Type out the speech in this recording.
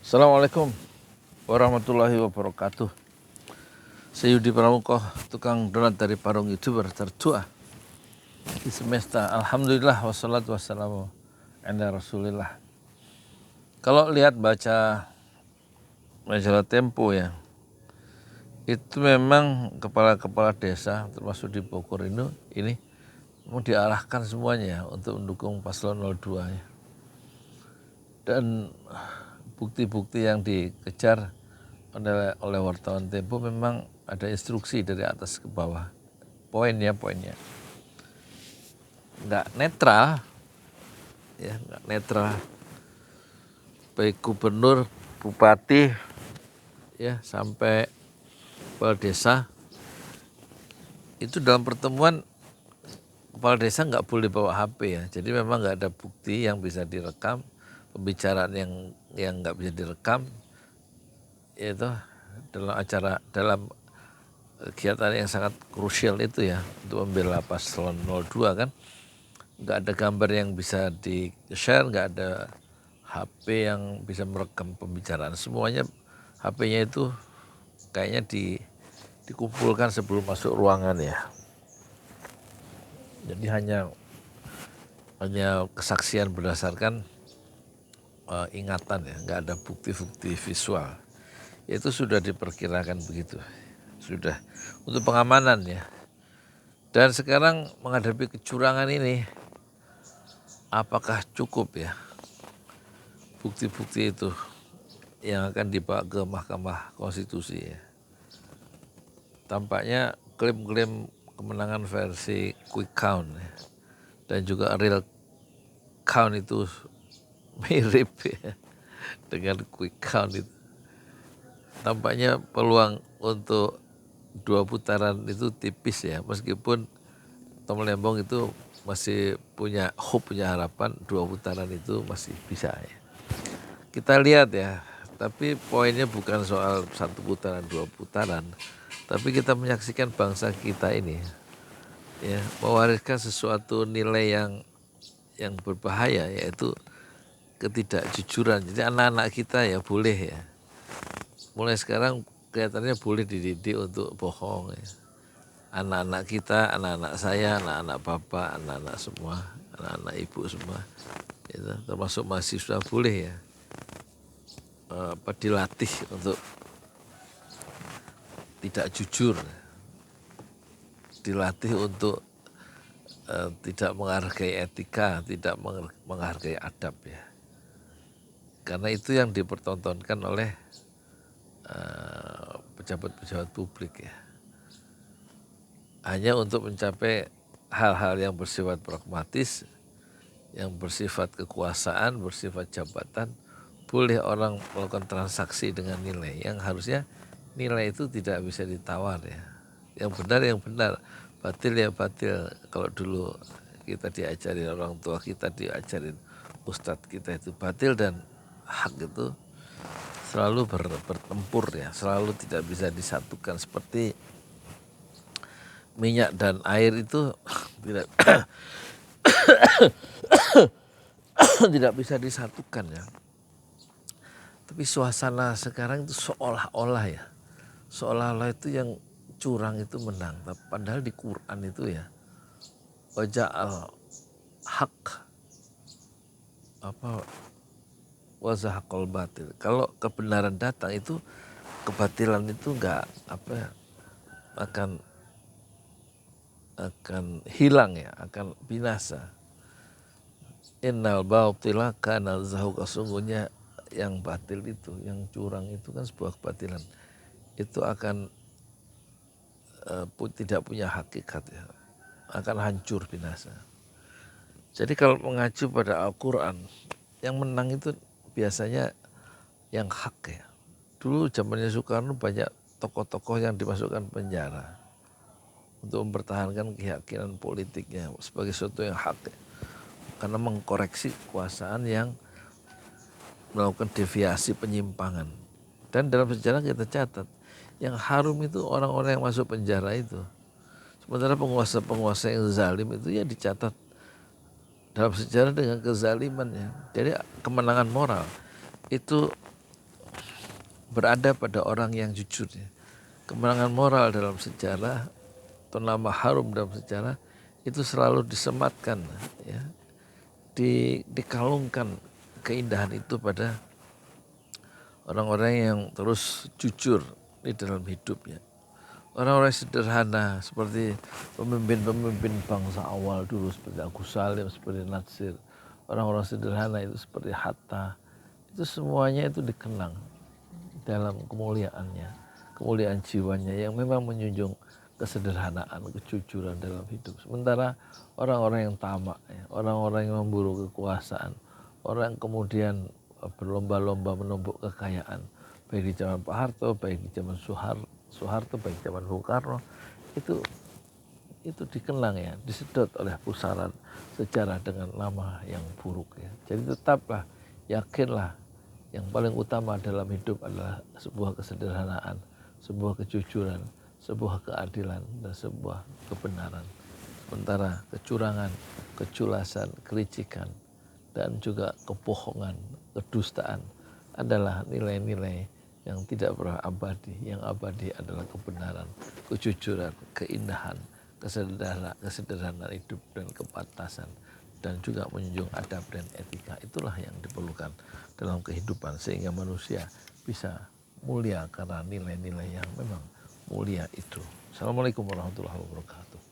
Assalamualaikum warahmatullahi wabarakatuh. Saya Yudi Pramuko, tukang donat dari Parung YouTuber tertua di semesta. Alhamdulillah wassalatu wassalamu ala rasulillah. Kalau lihat baca majalah Tempo ya, itu memang kepala-kepala desa termasuk di Bogor ini mau diarahkan semuanya untuk mendukung paslon 02 ya. Dan bukti-bukti yang dikejar oleh wartawan Tempo memang ada instruksi dari atas ke bawah. Poinnya nggak netral, ya nggak netral. Baik gubernur, bupati, ya sampai kepala desa itu dalam pertemuan kepala desa nggak boleh bawa HP ya. Jadi memang nggak ada bukti yang bisa direkam, pembicaraan yang nggak bisa direkam, yaitu dalam kegiatan yang sangat krusial itu ya untuk membela paslon 02 kan. Nggak ada gambar yang bisa di-share, nggak ada HP yang bisa merekam pembicaraan. Semuanya HP-nya itu kayaknya dikumpulkan sebelum masuk ruangan ya. Jadi hanya kesaksian berdasarkan ingatan ya, nggak ada bukti-bukti visual. Itu sudah diperkirakan begitu, sudah untuk pengamanan ya. Dan sekarang menghadapi kecurangan ini, apakah cukup ya bukti-bukti itu yang akan dibawa ke Mahkamah Konstitusi ya. Tampaknya klaim-klaim kemenangan versi quick count ya, dan juga real count itu mirip ya dengan quick count itu. Tampaknya peluang untuk 2 putaran itu tipis ya, meskipun Tom Lembong itu masih punya hope, punya harapan 2 putaran itu masih bisa ya. Kita lihat ya, tapi poinnya bukan soal 1 putaran, 2 putaran, tapi kita menyaksikan bangsa kita ini ya mewariskan sesuatu nilai yang berbahaya, yaitu ketidakjujuran. Jadi anak-anak kita ya boleh ya, mulai sekarang kelihatannya boleh dididik untuk bohong ya. Anak-anak kita, anak-anak saya, anak-anak bapak, anak-anak semua, anak-anak ibu semua, gitu, termasuk mahasiswa boleh ya dilatih untuk tidak jujur, dilatih untuk tidak menghargai etika, tidak menghargai adab ya. Karena itu yang dipertontonkan oleh pejabat-pejabat publik ya. Hanya untuk mencapai hal-hal yang bersifat pragmatis, yang bersifat kekuasaan, bersifat jabatan, boleh orang melakukan transaksi dengan nilai yang harusnya nilai itu tidak bisa ditawar ya. Yang benar, batil ya batil. Kalau dulu kita diajarin orang tua kita, diajarin ustadz kita, itu batil dan hak itu selalu bertempur ya, selalu tidak bisa disatukan. Seperti minyak dan air itu tidak tidak bisa disatukan ya. Tapi suasana sekarang itu seolah-olah ya, seolah-olah itu yang curang itu menang. Padahal di Quran itu ya, waja'al hak wazahaqal batil. Kalau kebenaran datang itu kebatilan itu enggak akan hilang ya, akan binasa. Innal batila kana zahuqa, sesungguhnya yang batil itu, yang curang itu kan sebuah kebatilan. Itu akan tidak punya hakikat ya, akan hancur binasa. Jadi kalau mengacu pada Al-Quran, yang menang itu biasanya yang hak ya. Dulu zamannya Soekarno banyak tokoh-tokoh yang dimasukkan penjara untuk mempertahankan keyakinan politiknya sebagai sesuatu yang hak ya. Karena mengkoreksi kekuasaan yang melakukan deviasi, penyimpangan. Dan dalam sejarah kita catat, yang harum itu orang-orang yang masuk penjara itu. Sementara penguasa-penguasa yang zalim itu ya dicatat dalam sejarah dengan kezalimannya. Jadi kemenangan moral itu berada pada orang yang jujur. Ya. Kemenangan moral dalam sejarah atau nama harum dalam sejarah itu selalu disematkan, ya, dikalungkan keindahan itu pada orang-orang yang terus jujur di dalam hidupnya. Orang-orang sederhana seperti pemimpin-pemimpin bangsa awal dulu seperti Agus Salim, seperti Natsir. Orang-orang sederhana itu seperti Hatta. Itu semuanya itu dikenang dalam kemuliaannya, kemuliaan jiwanya yang memang menjunjung kesederhanaan, kejujuran dalam hidup. Sementara orang-orang yang tamak, ya, orang-orang yang memburu kekuasaan, orang yang kemudian berlomba-lomba menumpuk kekayaan, baik di zaman Pak Harto, baik di zaman Soeharto, baik di zaman Bung Karno, itu dikenang, ya, disedot oleh pusaran sejarah dengan nama yang buruk, ya. Jadi tetaplah, yakinlah, yang paling utama dalam hidup adalah sebuah kesederhanaan, sebuah kejujuran, sebuah keadilan, dan sebuah kebenaran. Sementara kecurangan, keculasan, kelicikan, dan juga kebohongan, kedustaan adalah nilai-nilai yang tidak pernah abadi. Yang abadi adalah kebenaran, kejujuran, keindahan, kesederhanaan hidup, dan kepantasan, dan juga menjunjung adab dan etika. Itulah yang diperlukan dalam kehidupan sehingga manusia bisa mulia karena nilai-nilai yang memang mulia itu. Assalamualaikum warahmatullahi wabarakatuh.